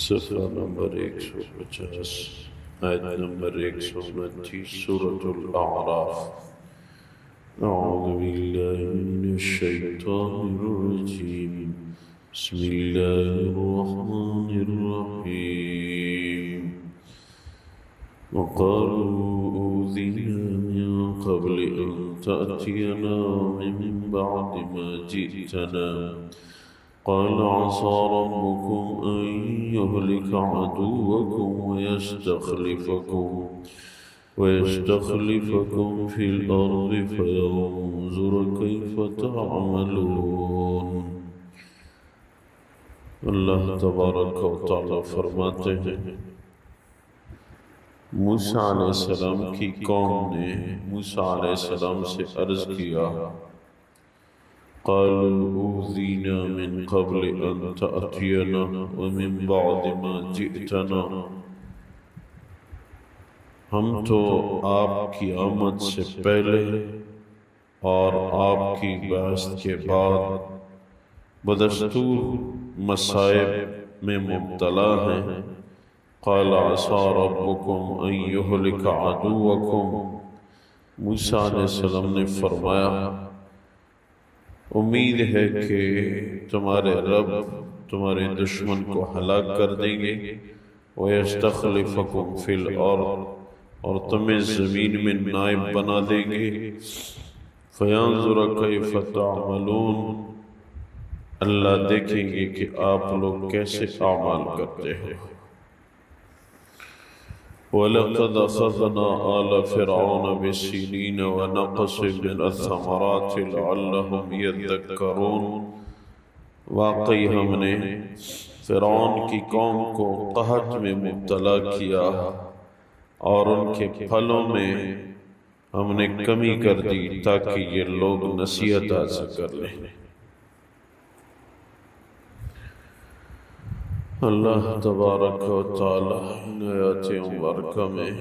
صفحہ نمبر 150 آیت نمبر 129 سورة الأعراف. أعوذ بالله من الشيطان الرجيم. بسم الله الرحمن الرحيم. وقالوا أوذينا من قبل أن تأتينا ومن بعد ما جئتنا قال عسى ربكم أن يهلك عدوكم ويستخلفكم في الأرض فينظر كيف تعملون. اللہ تبارک و تعالی فرماتے ہیں موسیٰ علیہ السلام کی قوم نے موسیٰ علیہ السلام سے عرض کیا قالوا اوذینا من قبل ان تأتینا ومن بعد ما جئتنا، ہم تو آپ کی آمد سے پہلے اور آپ کی بعثت کے بعد بدستور مصائب میں مبتلا ہیں. قال عسى ربكم ان يهلك عدوكم، موسیٰ علیہ السلام نے فرمایا امید ہے کہ تمہارے رب تمہارے دشمن کو ہلاک کر دیں گے. وَيَسْتَخْلِفَكُمْ فِي الْأَرْضِ، اور تمہیں زمین میں نائب بنا دیں گے. فَيَنْظُرَ كَيْفَ تَعْمَلُونَ، اللہ دیکھیں گے کہ آپ لوگ کیسے اعمال کرتے ہیں. وَلَقَدْ أَخَذْنَا آلَ فِرْعَوْنَ بِالسِّنِينَ وَنَقْصٍ مِّنَ الثَّمَرَاتِ لَعَلَّهُمْ يَذَّكَّرُونَ، واقعی ہم نے فرعون کی قوم کو قحط میں مبتلا کیا اور ان کے پھلوں میں ہم نے کمی کر دی تاکہ یہ لوگ نصیحت حاصل کر لیں. اللہ تبارک و تعالی آیات مبارکہ میں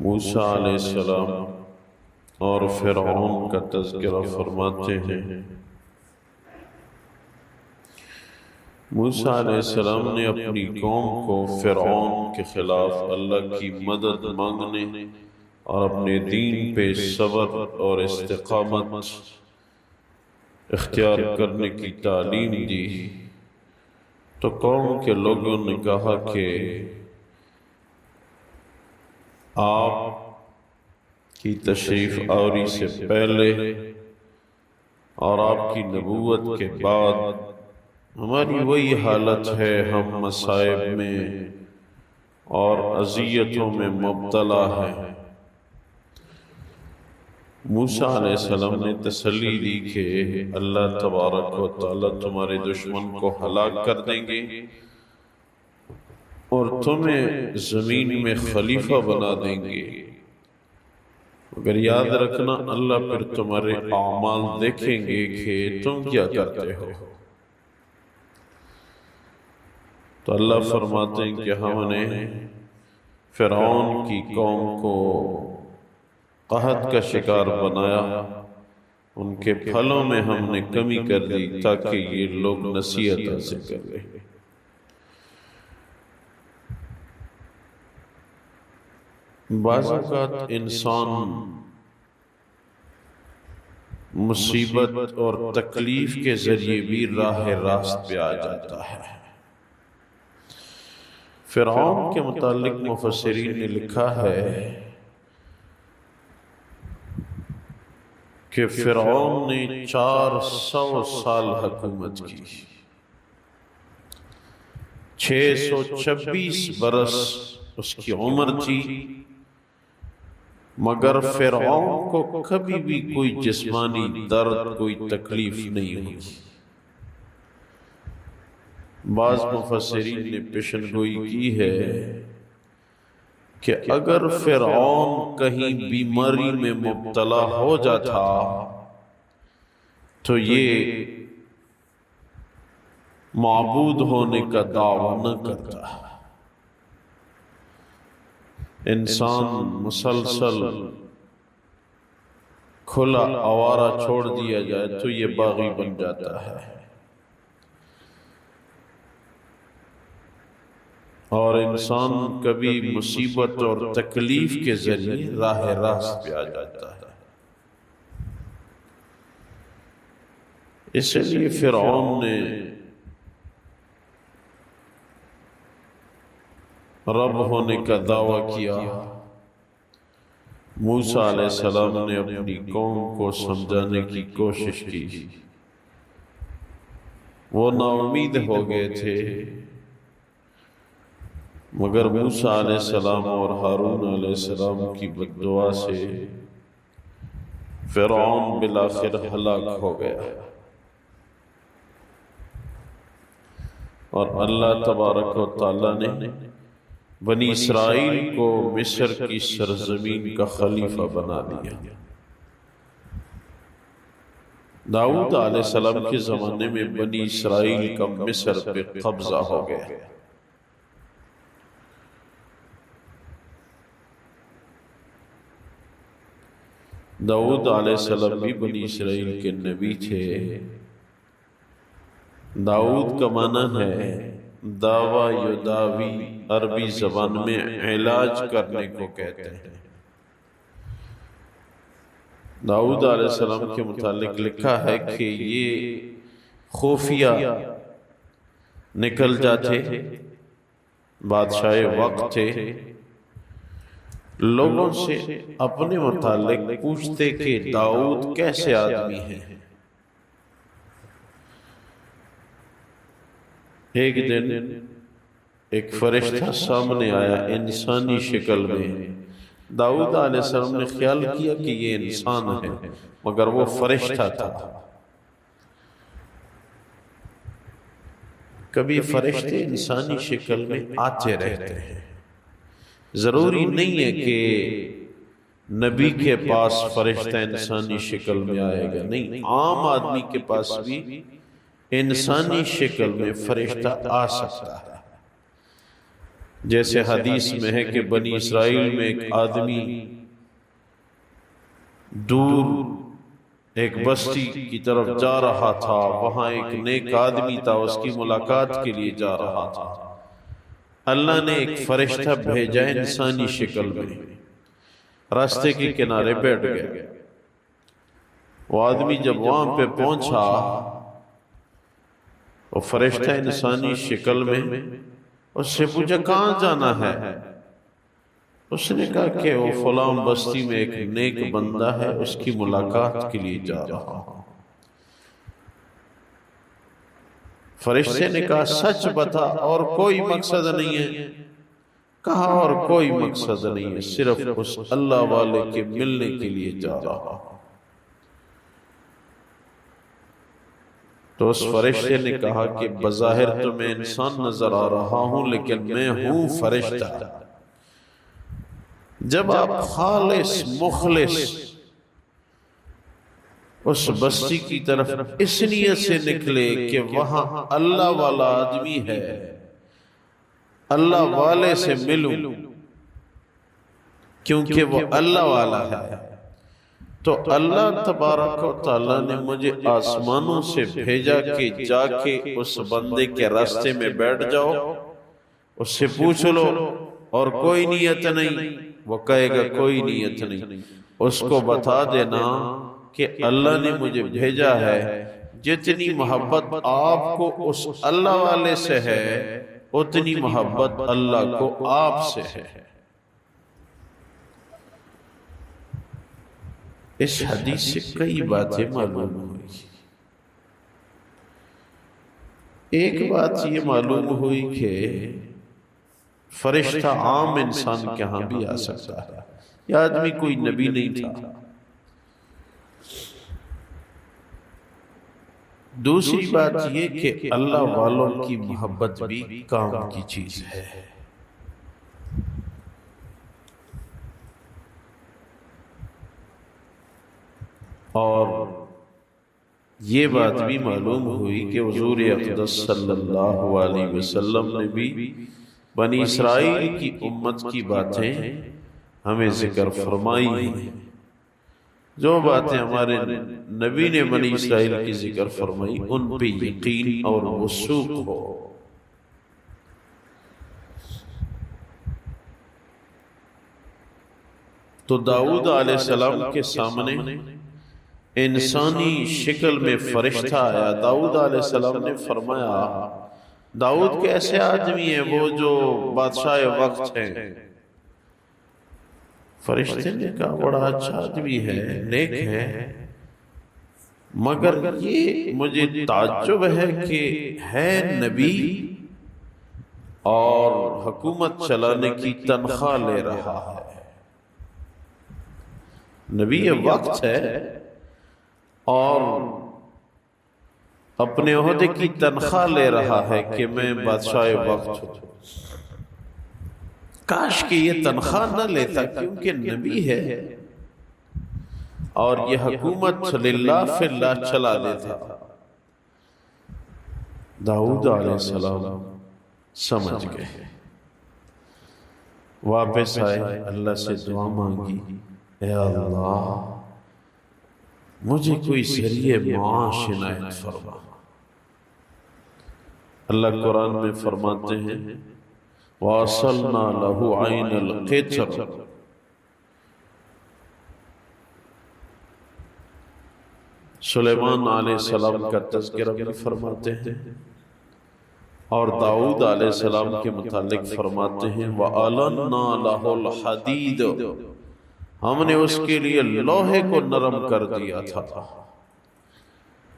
موسیٰ علیہ السلام اور فرعون کا تذکرہ فرماتے ہیں. موسیٰ علیہ السلام نے اپنی قوم کو فرعون کے خلاف اللہ کی مدد مانگنے اور اپنے دین پہ صبر اور استقامت اختیار کرنے کی تعلیم دی. تو قوم کے لوگوں نے کہا کہ آپ کی تشریف آوری سے پہلے اور آپ کی نبوت کے بعد ہماری وہی حالت ہے، ہم مصائب میں اور اذیتوں میں مبتلا ہیں. موسیٰ علیہ السلام نے تسلی دی کہ اللہ تبارک و تعالی تمہارے دشمن کو ہلاک کر دیں گے اور تمہیں زمین میں خلیفہ بنا دیں گے. مگر یاد رکھنا اللہ پھر تمہارے اعمال دیکھیں گے کہ تم کیا کرتے ہو. تو اللہ فرماتے ہیں کہ ہم نے فرعون کی قوم کو قحط کا شکار بنایا، ان کے پھلوں میں ہم نے کمی کر دی تاکہ یہ لوگ نصیحت حاصل کر لیں. بعض اوقات انسان مصیبت اور تکلیف کے ذریعے بھی راہ راست پہ آ جاتا ہے. فرعون کے متعلق مفسرین نے لکھا ہے کہ فرعون نے 400 سال حکومت کی، 626 برس اس کی عمر تھی، مگر فرعون کو کبھی بھی کوئی جسمانی درد کوئی تکلیف نہیں ہوئی. بعض مفسرین نے پیشن گوئی کی ہے کہ اگر فرعون کہیں بیماری میں مبتلا ہو جاتا تو یہ معبود ہونے کا دعویٰ نہ کرتا. انسان مسلسل کھلا آوارہ چھوڑ دیا جائے تو یہ باغی بن جاتا ہے. اور انسان کبھی مصیبت اور تکلیف کے ذریعے راہ راست پہ آ جاتا ہے۔ اس لیے فرعون نے رب ہونے کا دعویٰ کیا، موسیٰ علیہ السلام نے اپنی قوم کو سمجھانے کی کوشش کی، وہ نا امید ہو گئے تھے، مگر موسیٰ علیہ السلام اور ہارون علیہ السلام کی بد دعا سے فرعون بالآخر ہلاک ہو گیا، اور اللہ تبارک و تعالیٰ نے بنی اسرائیل کو مصر کی سرزمین کا خلیفہ بنا دیا۔ داؤد علیہ السلام کے زمانے میں بنی اسرائیل کا مصر پہ قبضہ ہو گیا۔ داؤد علیہ السلام بھی بنی اسرائیل کے نبی تھے۔ داؤد کا معنی ہے دعویٰ یداوی، عربی زبان میں علاج کرنے کو کہتے ہیں۔ داؤد علیہ السلام کے متعلق لکھا ہے کہ یہ خفیہ نکل جاتے، بادشاہ وقت تھے، لوگوں سے اپنے متعلق پوچھتے کہ داؤد کیسے آدمی ہے۔ ایک دن ایک فرشتہ سامنے آیا انسانی شکل میں۔ داؤد علیہ السلام نے خیال کیا کہ یہ انسان ہے، مگر وہ فرشتہ تھا۔ کبھی فرشتے انسانی شکل میں آتے رہتے ہیں، ضروری نہیں ہے کہ نبی کے پاس فرشتہ انسانی شکل میں آئے گا، نہیں، عام آدمی کے پاس بھی انسانی شکل میں فرشتہ آ سکتا ہے۔ جیسے حدیث میں ہے کہ بنی اسرائیل میں ایک آدمی دور ایک بستی کی طرف جا رہا تھا، وہاں ایک نیک آدمی تھا، اس کی ملاقات کے لیے جا رہا تھا۔ اللہ نے ایک فرشتہ بھیجا انسانی شکل میں، راستے کے کنارے بیٹھ گیا۔ وہ آدمی جب وہاں پہ پہنچا، وہ فرشتہ انسانی شکل میں اس سے پوچھا کہاں جانا ہے؟ اس نے کہا کہ وہ فلاں بستی میں ایک نیک بندہ ہے، اس کی ملاقات کے لیے جا رہا ہوں۔ فرشتے نے کہا سچ بتا، اور کوئی مقصد نہیں ہے؟ کہا اور کوئی مقصد نہیں ہے، صرف اس اللہ والے کے ملنے کے لیے جا رہا ہوں۔ تو اس فرشتے نے کہا کہ بظاہر تو میں انسان نظر آ رہا ہوں، لیکن میں ہوں فرشتہ۔ جب آپ خالص مخلص اس بستی کی طرف اس نیت سے نکلے کہ وہاں اللہ والا آدمی ہے، اللہ والے سے ملوں کیونکہ وہ اللہ والا ہے، تو اللہ تبارک و تعالیٰ نے مجھے آسمانوں سے بھیجا کہ جا کے اس بندے کے راستے میں بیٹھ جاؤ، اس سے پوچھ لو، اور کوئی نیت نہیں، وہ کہے گا کوئی نیت نہیں، اس کو بتا دینا کہ اللہ نے مجھے بھیجا ہے۔ جتنی محبت آپ کو اس اللہ والے سے ہے، اتنی محبت اللہ کو آپ سے ہے۔ اس حدیث سے کئی باتیں معلوم ہوئی۔ ایک بات یہ معلوم ہوئی کہ فرشتہ عام انسان کے ہاں بھی آ سکتا ہے، یہ آدمی کوئی نبی نہیں تھا۔ دوسری بات یہ کہ اللہ والوں کی محبت بھی کام کی چیز ہے۔ اور یہ بات بھی معلوم ہوئی کہ حضور اقدس صلی اللہ علیہ وسلم نے بھی بنی اسرائیل کی امت کی باتیں ہمیں ذکر فرمائی ہیں۔ جو باتیں ہمارے نبی نے بنی اسرائیل کی ذکر فرمائی، ان پہ یقین اور وثوق ہو۔ تو داؤد علیہ السلام کے سامنے انسانی شکل میں فرشتہ آیا۔ داؤد علیہ السلام نے فرمایا داؤد کیسے آدمی ہے وہ جو بادشاہ وقت ہے؟ فرشتے نے کہا بڑا اچھا آدمی ہے، نیک ہے، مگر یہ مجھے تعجب ہے کہ ہے نبی اور حکومت چلانے کی تنخواہ لے رہا ہے۔ نبی وقت ہے اور اپنے عہدے کی تنخواہ لے رہا ہے کہ میں بادشاہ وقت ہوں۔ کاش کہ یہ تنخواہ نہ لیتا، کیونکہ نبی ہے اور یہ حکومت للہ فی اللہ چلا دیتا۔ داؤد علیہ السلام سمجھ گئے، واپس آئے، اللہ سے دعا مانگی، اے اللہ مجھے کوئی ذریعہ معاش عنایت فرما۔ اللہ قرآن میں فرماتے ہیں وَأَصَلْنَا لَهُ عَيْنَ الْقِطْرِ، سلیمان علیہ السلام کا تذکرہ بھی فرماتے ہیں، اور داؤد علیہ السلام کے متعلق فرماتے ہیں وَأَلَنَّا لَهُ الْحَدِيدَ، ہم نے اس کے لیے لوہے کو نرم کر دیا تھا۔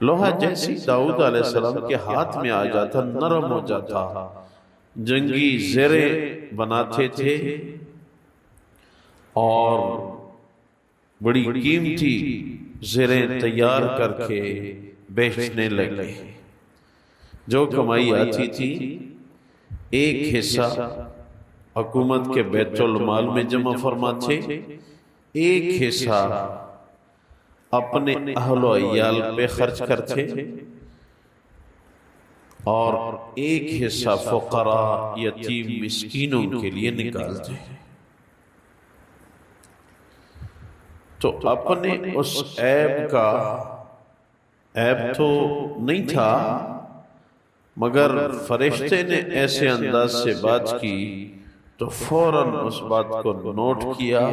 لوہا جیسی داؤد علیہ السلام کے ہاتھ میں آ جاتا نرم ہو جاتا، جنگی زریں بناتے تھے اور بڑی قیمتی زریں تیار کر کے بیچنے لگے۔ جو کمائی آتی تھی ایک حصہ حکومت کے بیت المال میں جمع فرماتے، ایک حصہ اپنے اہل و عیال پہ خرچ کرتے اور ایک حصہ فقراء یتیم مسکینوں کے لیے نکالتے۔ تو اپنے اس عیب کا، عیب تو نہیں تھا مگر فرشتے نے ایسے انداز سے بات کی تو فوراً اس بات کو نوٹ کیا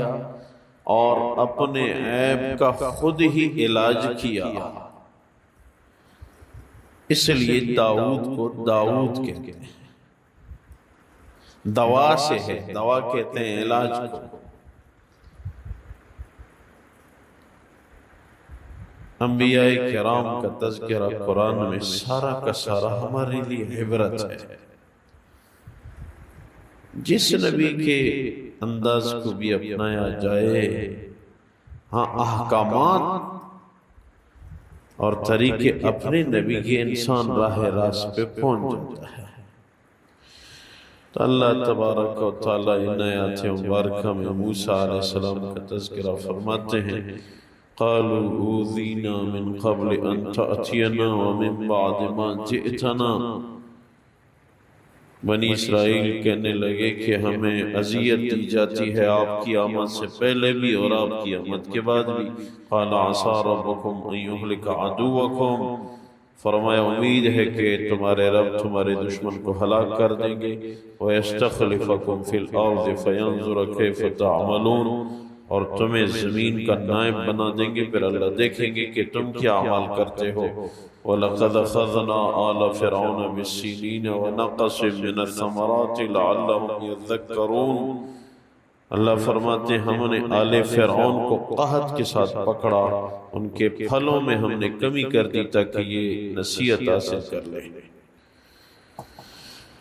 اور اپنے عیب کا خود ہی علاج کیا۔ اس لیے داؤد کو داؤد کہتے ہیں، دوا سے ہے، دوا کہتے ہیں علاج کو۔ انبیاء کرام کا تذکرہ قرآن میں سارا کا سارا ہمارے لیے عبرت ہے۔ جس نبی کے انداز کو بھی اپنایا جائے، ہاں احکامات اور طریقے اپنے نبی کے، انسان راہ راست پہ پہنچ جاتا ہے۔ تو اللہ تبارک و تعالیٰ ان آیات مبارکہ میں موسیٰ علیہ السلام کا تذکرہ فرماتے ہیں قالوا اوذینا من قبل ان تأتینا ومن بعد ما جئتنا، بنی اسرائیل کہنے لگے کہ ہمیں اذیت دی جاتی ہے آپ کی آمد سے پہلے بھی اور آپ کی آمد کے بعد بھی۔ قال عسى ربكم ان يهلك عدوكم، فرمایا امید ہے کہ تمہارے رب تمہارے دشمن کو ہلاک کر دیں گے۔ ويستخلفكم في الارض فينظر كيف تعملون، اور تمہیں زمین کا نائب بنا دیں گے، پھر اللہ دیکھیں گے کہ تم کیا عمل کرتے ہو۔ وَلَقَدْ أَخَذْنَا آلَ فِرْعَوْنَ بِالسِّنِينَ وَنَقْصٍ مِّنَ الثَّمَرَاتِ لَعَلَّهُمْ يَذَّكَّرُونَ، اللہ فرماتے ہیں ہم نے آل فرعون کو قحط کے ساتھ پکڑا، ان کے پھلوں میں ہم نے کمی کر دی تاکہ یہ نصیحت حاصل کر لیں۔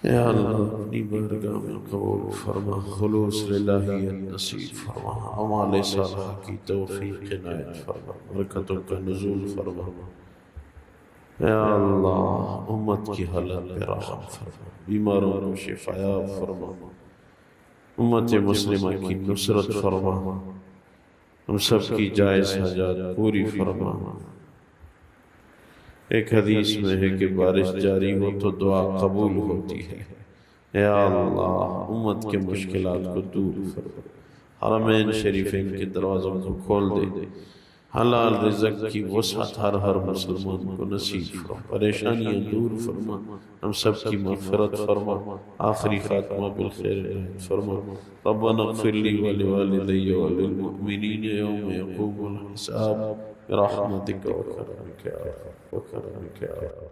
یا اللہ اپنی بارگاہ میں قبول فرما، خلوص للہیت نصیب فرما، اعمال صالحہ کی توفیق عنایت فرما، برکتوں کا نزول فرما۔ یا اللہ امت کی حالت پہ رحم فرما، بیماروں کو شفا یاب فرما، امت مسلمہ کی نصرت فرما، ہم سب کی جائز حاجات پوری فرما۔ ایک حدیث میں ہے کہ بارش جاری ہو تو دعا قبول ہوتی ہے۔ یا اللہ امت کے مشکلات کو دور فرما، حرمین شریفین کے دروازوں کو کھول دے، حلال رزق کی وسعت ہر مسلمان کو نصیب فرما، پریشانیاں دور فرما، ہم سب کی مغفرت فرما، آخری خاتمہ بالخیر فرما۔ ربنا اغفر لی ولوالدی وللمؤمنین یوم یقوم الحساب برحمتک وکرمک یا رب وکرمک یا رب۔